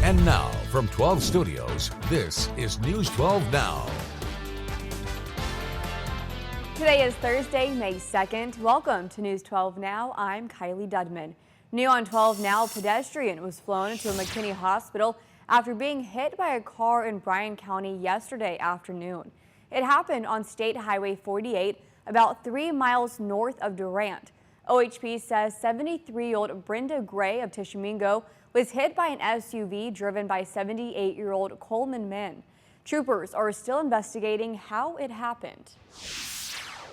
And now, from 12 Studios, this is News 12 Now. Today is Thursday, May 2nd. Welcome to News 12 Now. I'm Kylie Dudman. New on 12 Now, Pedestrian was flown to a McKinney hospital after being hit by a car in Bryan County yesterday afternoon. It happened on State Highway 48, about 3 miles north of Durant. OHP says 73-year-old Brenda Gray of Tishomingo was hit by an SUV driven by 78-year-old Coleman Min. Troopers are still investigating how it happened.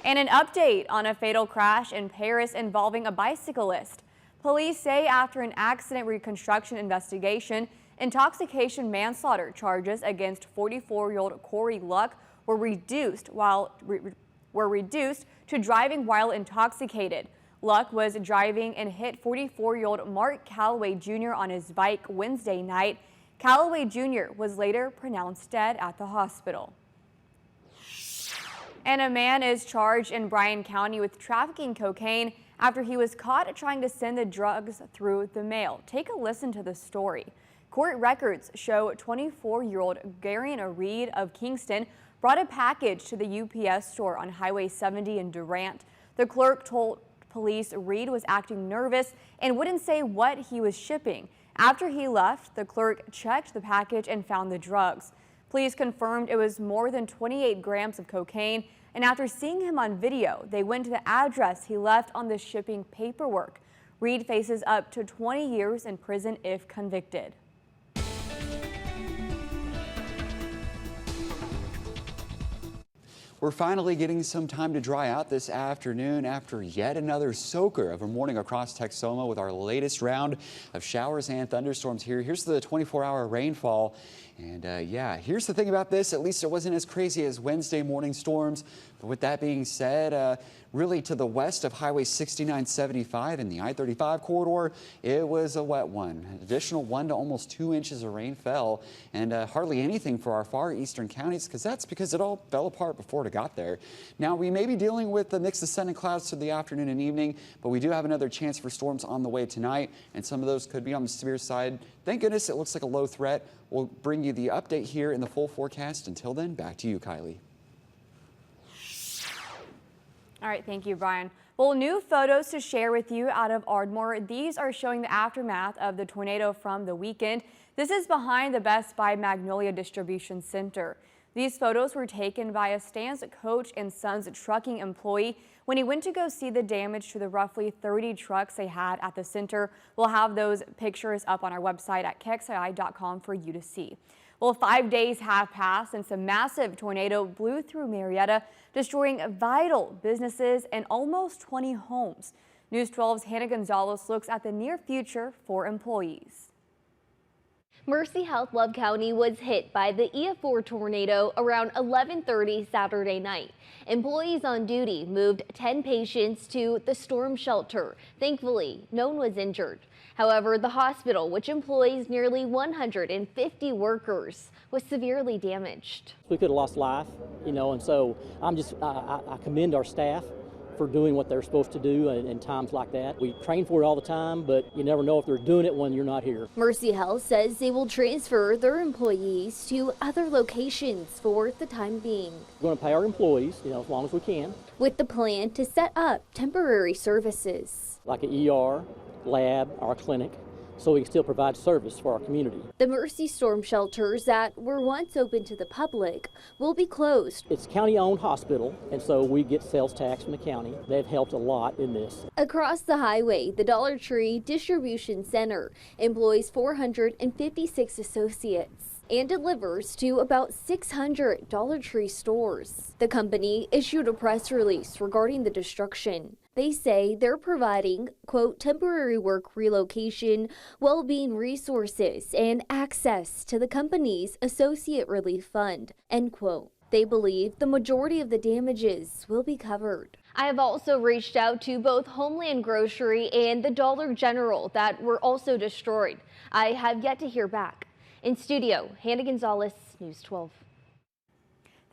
And an update on a fatal crash in Paris involving a bicyclist. Police say after an accident reconstruction investigation, intoxication manslaughter charges against 44-year-old Corey Luck were reduced to driving while intoxicated. Luck was driving and hit 44-year-old Mark Calloway Jr. on his bike Wednesday night. Calloway Jr. was later pronounced dead at the hospital. And a man is charged in Bryan County with trafficking cocaine after he was caught trying to send the drugs through the mail. Take a listen to the story. Court records show 24-year-old Darian Reed of Kingston brought a package to the UPS store on Highway 70 in Durant. The clerk told police Reed was acting nervous and wouldn't say what he was shipping. After he left, the clerk checked the package and found the drugs. Police confirmed it was more than 28 grams of cocaine, and after seeing him on video, they went to the address he left on the shipping paperwork. Reed faces up to 20 years in prison if convicted. We're finally getting some time to dry out this afternoon after yet another soaker of a morning across Texoma with our latest round of showers and thunderstorms here. Here's the 24-hour rainfall. And yeah, here's the thing about this. At least it wasn't as crazy as Wednesday morning storms. But with that being said, really to the west of Highway 6975 in the I-35 corridor, it was a wet one. An additional 1 to almost 2 inches of rain fell, and hardly anything for our far eastern counties because it all fell apart before it got there. Now, we may be dealing with a mix of sun and clouds through the afternoon and evening, but we do have another chance for storms on the way tonight, and some of those could be on the severe side. Thank goodness it looks like a low threat. We'll bring you the update here in the full forecast. Until then, back to you, Kylie. All right, thank you, Brian. Well, new photos to share with you out of Ardmore. These are showing the aftermath of the tornado from the weekend. This is behind the Best Buy Magnolia Distribution Center. These photos were taken by a Stan's Coach and Sons trucking employee when he went to go see the damage to the roughly 30 trucks they had at the center. We'll have those pictures up on our website at KXII.com for you to see. Well, 5 days have passed since a massive tornado blew through Marietta, destroying vital businesses and almost 20 homes. News 12's Hannah Gonzalez looks at the near future for employees. Mercy Health Love County was hit by the EF4 tornado around 11:30 Saturday night. Employees on duty moved 10 patients to the storm shelter. Thankfully, no one was injured. However, the hospital, which employs nearly 150 workers, was severely damaged. We could have lost life, and so I commend our staff for doing what they're supposed to do in times like that. We train for it all the time, but you never know if they're doing it when you're not here. Mercy Health says they will transfer their employees to other locations for the time being. We're going to pay our employees, as long as we can. With the plan to set up temporary services. Like an ER, lab, or a clinic, so we can still provide service for our community. The Mercy storm shelters that were once open to the public will be closed. It's a county-owned hospital, and so we get sales tax from the county. They've helped a lot in this. Across the highway, the Dollar Tree Distribution Center employs 456 associates and delivers to about 600 Dollar Tree stores. The company issued a press release regarding the destruction. They say they're providing, quote, temporary work relocation, well-being resources, and access to the company's Associate Relief Fund, end quote. They believe the majority of the damages will be covered. I have also reached out to both Homeland Grocery and the Dollar General that were also destroyed. I have yet to hear back. In studio, Hannah Gonzalez, News 12.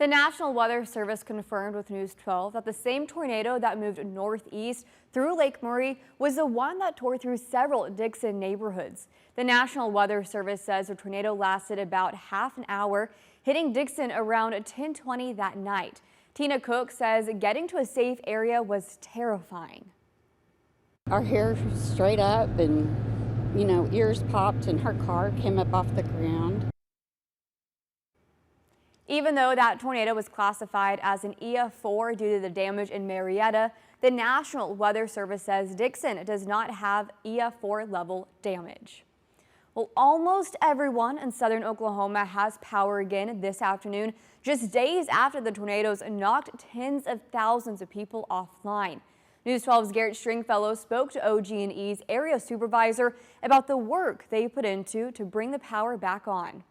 The National Weather Service confirmed with News 12 that the same tornado that moved northeast through Lake Murray was the one that tore through several Dixon neighborhoods. The National Weather Service says the tornado lasted about half an hour, hitting Dixon around 10:20 that night. Tina Cook says getting to a safe area was terrifying. Our hair straight up and, ears popped and her car came up off the ground. Even though that tornado was classified as an EF4 due to the damage in Marietta, the National Weather Service says Dixon does not have EF4 level damage. Well, almost everyone in southern Oklahoma has power again this afternoon, just days after the tornadoes knocked tens of thousands of people offline. News 12's Garrett Stringfellow spoke to OG&E's area supervisor about the work they put into to bring the power back on.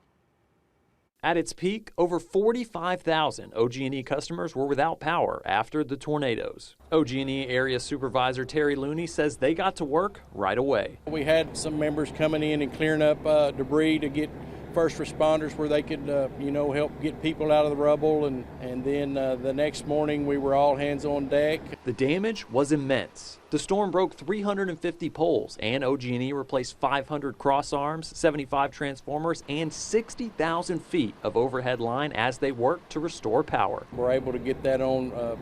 At its peak, over 45,000 OG&E customers were without power after the tornadoes. OG&E area supervisor Terry Looney says they got to work right away. We had some members coming in and clearing up debris to get first responders where they could, help get people out of the rubble. And then the next morning we were all hands on deck. The damage was immense. The storm broke 350 poles, and OG&E replaced 500 cross arms, 75 transformers, and 60,000 feet of overhead line as they worked to restore power. We're able to get that on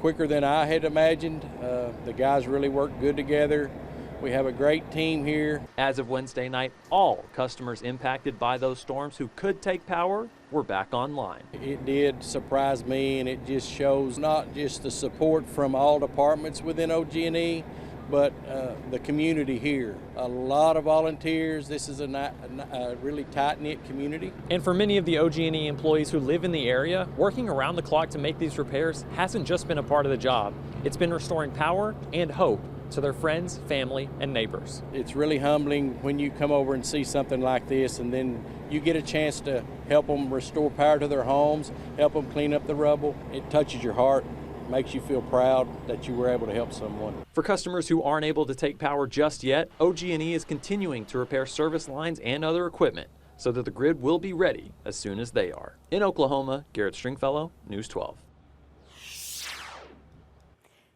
quicker than I had imagined. The guys really worked good together. We have a great team here. As of Wednesday night, all customers impacted by those storms who could take power were back online. It did surprise me, and it just shows not just the support from all departments within OG&E, but the community here. A lot of volunteers. This is a really tight-knit community. And for many of the OG&E employees who live in the area, working around the clock to make these repairs hasn't just been a part of the job. It's been restoring power and hope to their friends, family, and neighbors. It's really humbling when you come over and see something like this, and then you get a chance to help them restore power to their homes, help them clean up the rubble. It touches your heart, makes you feel proud that you were able to help someone. For customers who aren't able to take power just yet, OG&E is continuing to repair service lines and other equipment so that the grid will be ready as soon as they are. In Oklahoma, Garrett Stringfellow, News 12.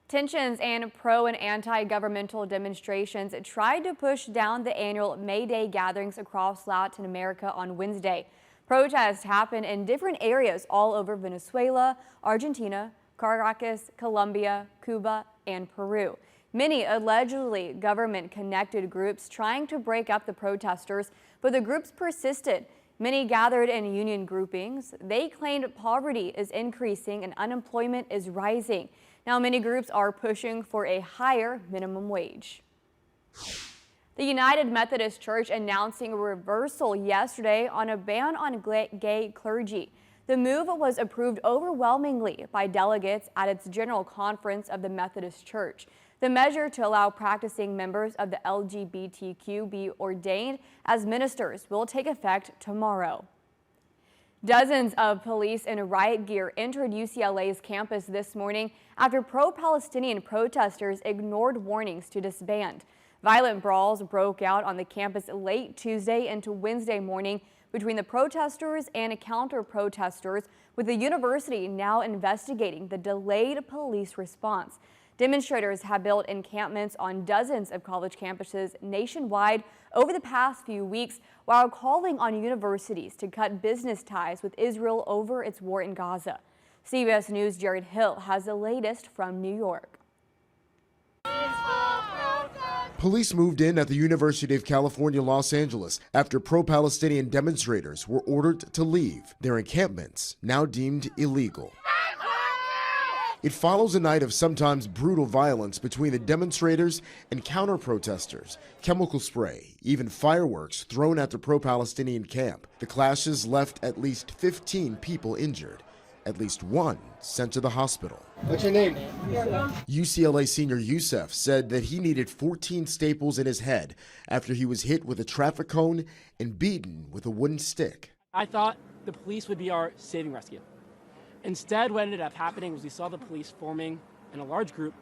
Tensions and pro and anti-governmental demonstrations tried to push down the annual May Day gatherings across Latin America on Wednesday. Protests happened in different areas all over Venezuela, Argentina, Caracas, Colombia, Cuba, and Peru. Many allegedly government-connected groups trying to break up the protesters, but the groups persisted. Many gathered in union groupings. They claimed poverty is increasing and unemployment is rising. Now, many groups are pushing for a higher minimum wage. The United Methodist Church announcing a reversal yesterday on a ban on gay clergy. The move was approved overwhelmingly by delegates at its General Conference of the Methodist Church. The measure to allow practicing members of the LGBTQ be ordained as ministers will take effect tomorrow. Dozens of police in riot gear entered UCLA's campus this morning after pro-Palestinian protesters ignored warnings to disband. Violent brawls broke out on the campus late Tuesday into Wednesday morning between the protesters and counter-protesters, with the university now investigating the delayed police response. Demonstrators have built encampments on dozens of college campuses nationwide over the past few weeks, while calling on universities to cut business ties with Israel over its war in Gaza. CBS News' Jared Hill has the latest from New York. Police moved in at the University of California, Los Angeles after pro-Palestinian demonstrators were ordered to leave their encampments, now deemed illegal. It follows a night of sometimes brutal violence between the demonstrators and counter-protesters. Chemical spray, even fireworks thrown at the pro-Palestinian camp. The clashes left at least 15 people injured, at least one sent to the hospital. What's your name? UCLA senior Youssef said that he needed 14 staples in his head after he was hit with a traffic cone and beaten with a wooden stick. I thought the police would be our saving rescue. Instead, what ended up happening was we saw the police forming in a large group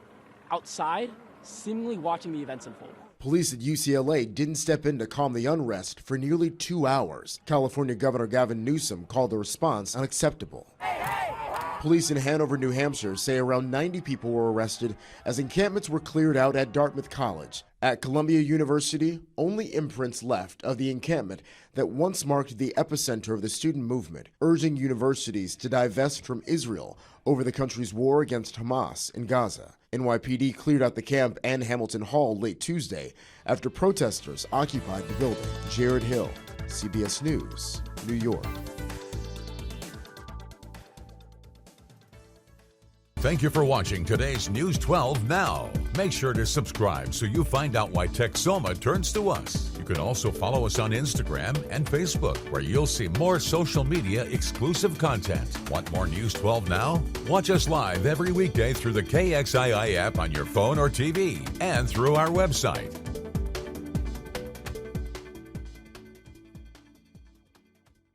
outside, seemingly watching the events unfold. Police at UCLA didn't step in to calm the unrest for nearly 2 hours. California Governor Gavin Newsom called the response unacceptable. Hey, hey! Police in Hanover, New Hampshire say around 90 people were arrested as encampments were cleared out at Dartmouth College. At Columbia University, only imprints left of the encampment that once marked the epicenter of the student movement, urging universities to divest from Israel over the country's war against Hamas in Gaza. NYPD cleared out the camp and Hamilton Hall late Tuesday after protesters occupied the building. Jared Hill, CBS News, New York. Thank you for watching today's News 12 Now. Make sure to subscribe so you find out why Texoma turns to us. You can also follow us on Instagram and Facebook, where you'll see more social media exclusive content. Want more News 12 Now? Watch us live every weekday through the KXII app on your phone or TV and through our website.